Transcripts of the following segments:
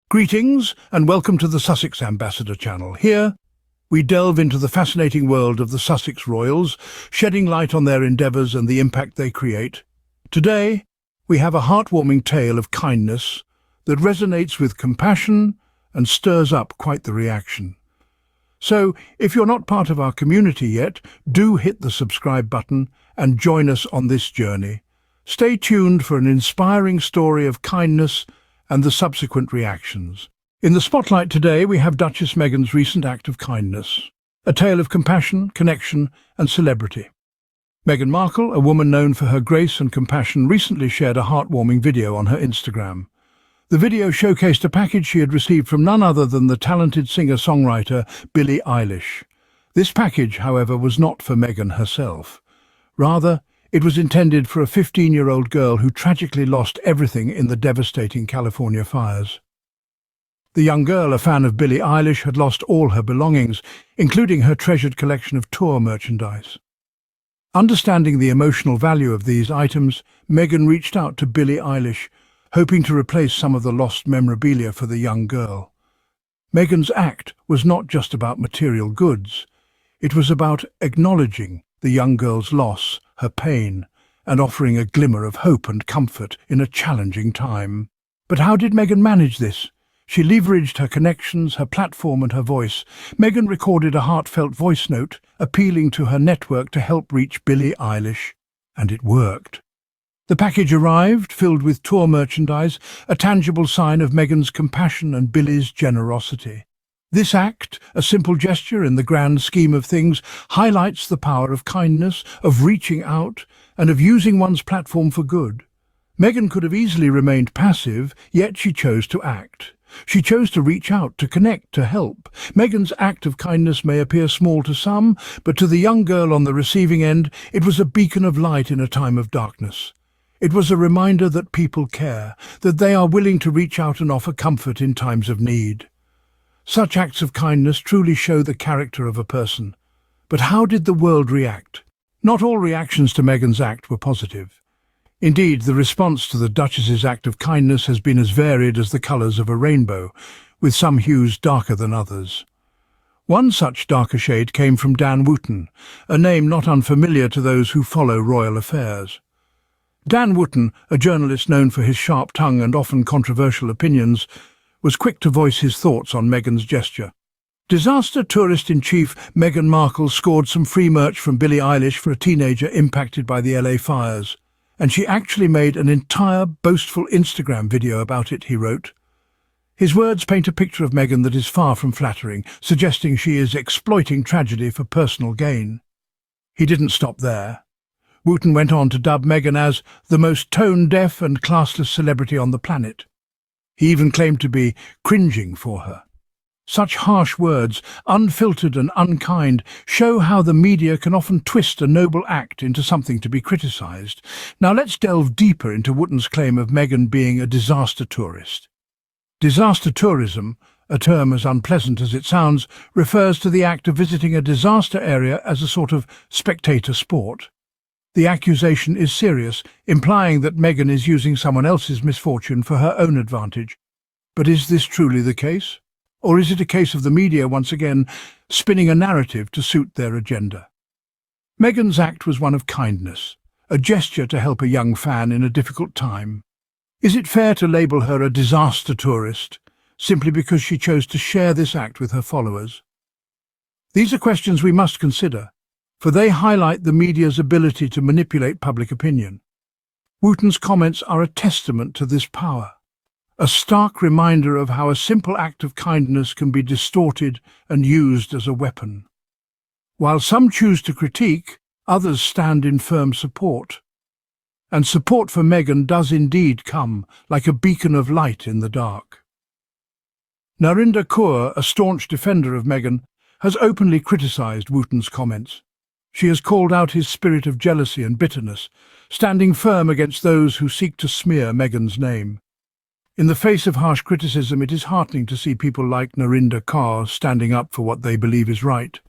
Greetings and welcome to the Sussex Ambassador channel. Here, we delve into the fascinating world of the Sussex royals, shedding light on their endeavours and the impact they create. Today, we have a heartwarming tale of kindness that resonates with compassion and stirs up quite the reaction. So, if you're not part of our community yet, do hit the subscribe button and join us on this journey. Stay tuned for an inspiring story of kindness and the subsequent reactions. In the spotlight today, we have Duchess Meghan's recent act of kindness, a tale of compassion, connection, and celebrity. Meghan Markle, a woman known for her grace and compassion, recently shared a heartwarming video on her Instagram. The video showcased a package she had received from none other than the talented singer-songwriter Billie Eilish. This package, however, was not for Meghan herself. Rather, it was intended for a 15-year-old girl who tragically lost everything in the devastating California fires. The young girl, a fan of Billie Eilish, had lost all her belongings, including her treasured collection of tour merchandise. Understanding the emotional value of these items, Meghan reached out to Billie Eilish, hoping to replace some of the lost memorabilia for the young girl. Meghan's act was not just about material goods. It was about acknowledging the young girl's loss, her pain, and offering a glimmer of hope and comfort in a challenging time. But how did Meghan manage this? She leveraged her connections, her platform and her voice. Meghan recorded a heartfelt voice note, appealing to her network to help reach Billie Eilish, and it worked. The package arrived, filled with tour merchandise, a tangible sign of Meghan's compassion and Billie's generosity. This act, a simple gesture in the grand scheme of things, highlights the power of kindness, of reaching out, and of using one's platform for good. Meghan could have easily remained passive, yet she chose to act. She chose to reach out, to connect, to help. Meghan's act of kindness may appear small to some, but to the young girl on the receiving end, it was a beacon of light in a time of darkness. It was a reminder that people care, that they are willing to reach out and offer comfort in times of need. Such acts of kindness truly show the character of a person. But how did the world react? Not all reactions to Meghan's act were positive. Indeed, the response to the Duchess's act of kindness has been as varied as the colours of a rainbow, with some hues darker than others. One such darker shade came from Dan Wootton, a name not unfamiliar to those who follow royal affairs. Dan Wootton, a journalist known for his sharp tongue and often controversial opinions, was quick to voice his thoughts on Meghan's gesture. Disaster tourist-in-chief Meghan Markle scored some free merch from Billie Eilish for a teenager impacted by the LA fires, and she actually made an entire boastful Instagram video about it, he wrote. His words paint a picture of Meghan that is far from flattering, suggesting she is exploiting tragedy for personal gain. He didn't stop there. Wootton went on to dub Meghan as the most tone-deaf and classless celebrity on the planet. He even claimed to be cringing for her. Such harsh words, unfiltered and unkind, show how the media can often twist a noble act into something to be criticised. Now let's delve deeper into Wootton's claim of Meghan being a disaster tourist. Disaster tourism, a term as unpleasant as it sounds, refers to the act of visiting a disaster area as a sort of spectator sport. The accusation is serious, implying that Meghan is using someone else's misfortune for her own advantage. But is this truly the case? Or is it a case of the media once again spinning a narrative to suit their agenda? Meghan's act was one of kindness, a gesture to help a young fan in a difficult time. Is it fair to label her a disaster tourist, simply because she chose to share this act with her followers? These are questions we must consider, for they highlight the media's ability to manipulate public opinion. Wootton's comments are a testament to this power, a stark reminder of how a simple act of kindness can be distorted and used as a weapon. While some choose to critique, others stand in firm support. And support for Meghan does indeed come like a beacon of light in the dark. Narinda Kaur, a staunch defender of Meghan, has openly criticised Wootton's comments. She has called out his spirit of jealousy and bitterness, standing firm against those who seek to smear Meghan's name. In the face of harsh criticism, it is heartening to see people like Narinda Kaur standing up for what they believe is right.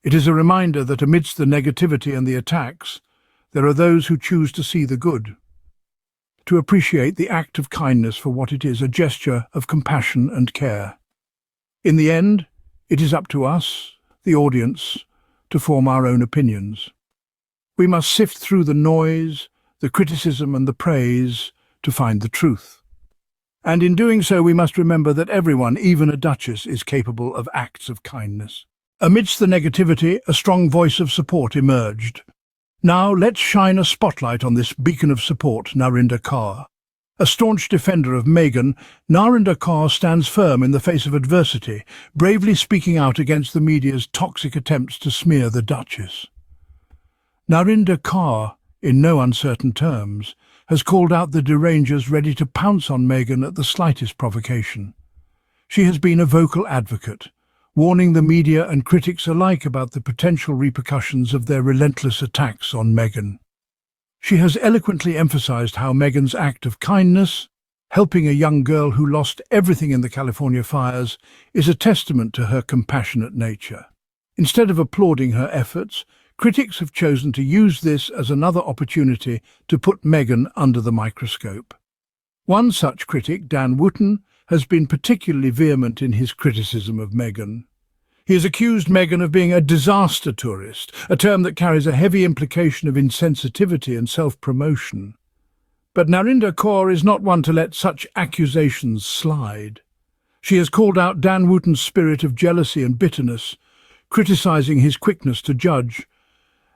It is a reminder that amidst the negativity and the attacks, there are those who choose to see the good. to appreciate the act of kindness for what it is, a gesture of compassion and care. In the end, it is up to us, the audience, to form our own opinions. We must sift through the noise, the criticism and the praise to find the truth. And in doing so, we must remember that everyone, even a duchess, is capable of acts of kindness. Amidst the negativity, a strong voice of support emerged. Now let's shine a spotlight on this beacon of support, Narinda Kaur. A staunch defender of Meghan, Narinda Kaur stands firm in the face of adversity, bravely speaking out against the media's toxic attempts to smear the Duchess. Narinda Kaur, in no uncertain terms, has called out the derangers ready to pounce on Meghan at the slightest provocation. She has been a vocal advocate, warning the media and critics alike about the potential repercussions of their relentless attacks on Meghan. She has eloquently emphasized how Meghan's act of kindness, helping a young girl who lost everything in the California fires, is a testament to her compassionate nature. Instead of applauding her efforts, critics have chosen to use this as another opportunity to put Meghan under the microscope. One such critic, Wootton, has been particularly vehement in his criticism of Meghan. He has accused Meghan of being a disaster tourist, a term that carries a heavy implication of insensitivity and self-promotion. But Narinda Kaur is not one to let such accusations slide. She has called out Wootton's spirit of jealousy and bitterness, criticizing his quickness to judge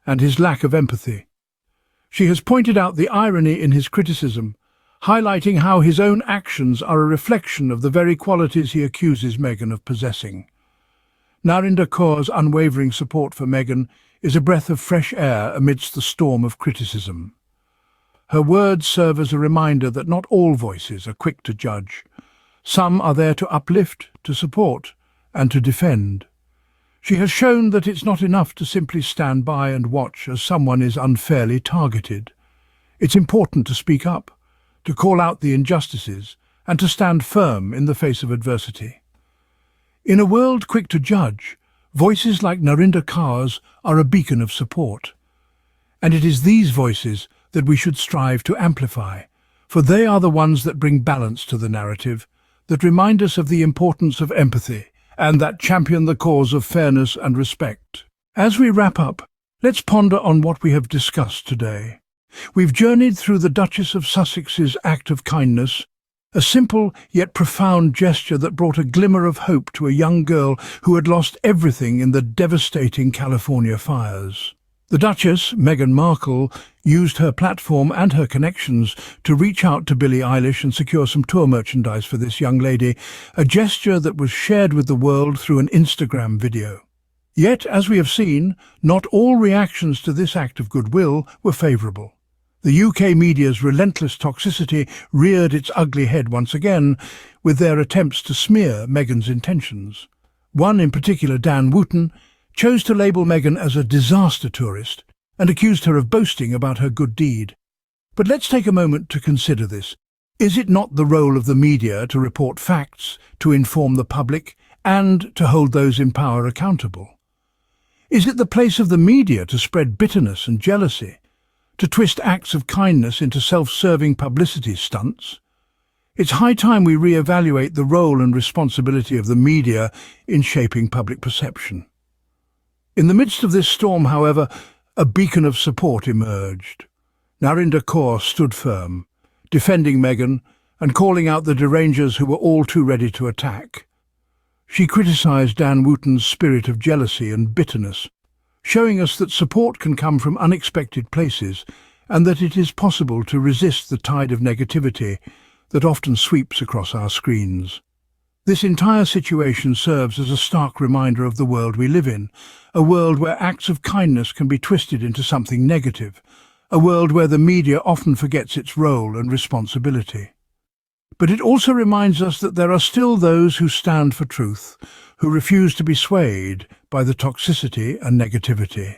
and his lack of empathy. She has pointed out the irony in his criticism, highlighting how his own actions are a reflection of the very qualities he accuses Meghan of possessing. Narinda Kaur's unwavering support for Meghan is a breath of fresh air amidst the storm of criticism. Her words serve as a reminder that not all voices are quick to judge. Some are there to uplift, to support, and to defend. She has shown that it's not enough to simply stand by and watch as someone is unfairly targeted. It's important to speak up, to call out the injustices, and to stand firm in the face of adversity. In a world quick to judge, voices like Narinda Kaur's are a beacon of support. And it is these voices that we should strive to amplify, for they are the ones that bring balance to the narrative, that remind us of the importance of empathy, and that champion the cause of fairness and respect. As we wrap up, let's ponder on what we have discussed today. We've journeyed through the Duchess of Sussex's act of kindness, a simple yet profound gesture that brought a glimmer of hope to a young girl who had lost everything in the devastating California fires. The Duchess, Meghan Markle, used her platform and her connections to reach out to Billie Eilish and secure some tour merchandise for this young lady, a gesture that was shared with the world through an Instagram video. Yet, as we have seen, not all reactions to this act of goodwill were favourable. The UK media's relentless toxicity reared its ugly head once again, with their attempts to smear Meghan's intentions. One in particular, Wootton, chose to label Meghan as a disaster tourist and accused her of boasting about her good deed. But let's take a moment to consider this. Is it not the role of the media to report facts, to inform the public, and to hold those in power accountable? Is it the place of the media to spread bitterness and jealousy, to twist acts of kindness into self-serving publicity stunts? It's high time we re-evaluate the role and responsibility of the media in shaping public perception. In the midst of this storm, however, a beacon of support emerged. Narinda Kaur stood firm, defending Meghan and calling out the derangers who were all too ready to attack. She criticised Wootton's spirit of jealousy and bitterness, showing us that support can come from unexpected places and that it is possible to resist the tide of negativity that often sweeps across our screens. This entire situation serves as a stark reminder of the world we live in, a world where acts of kindness can be twisted into something negative, a world where the media often forgets its role and responsibility. But it also reminds us that there are still those who stand for truth, who refuse to be swayed by the toxicity and negativity.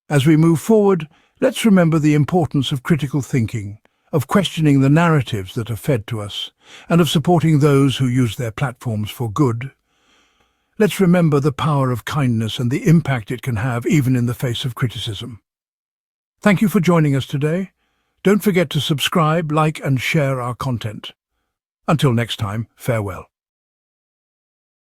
As we move forward, let's remember the importance of critical thinking, of questioning the narratives that are fed to us, and of supporting those who use their platforms for good. Let's remember the power of kindness and the impact it can have even in the face of criticism. Thank you for joining us today. Don't forget to subscribe, like and share our content. Until next time, farewell.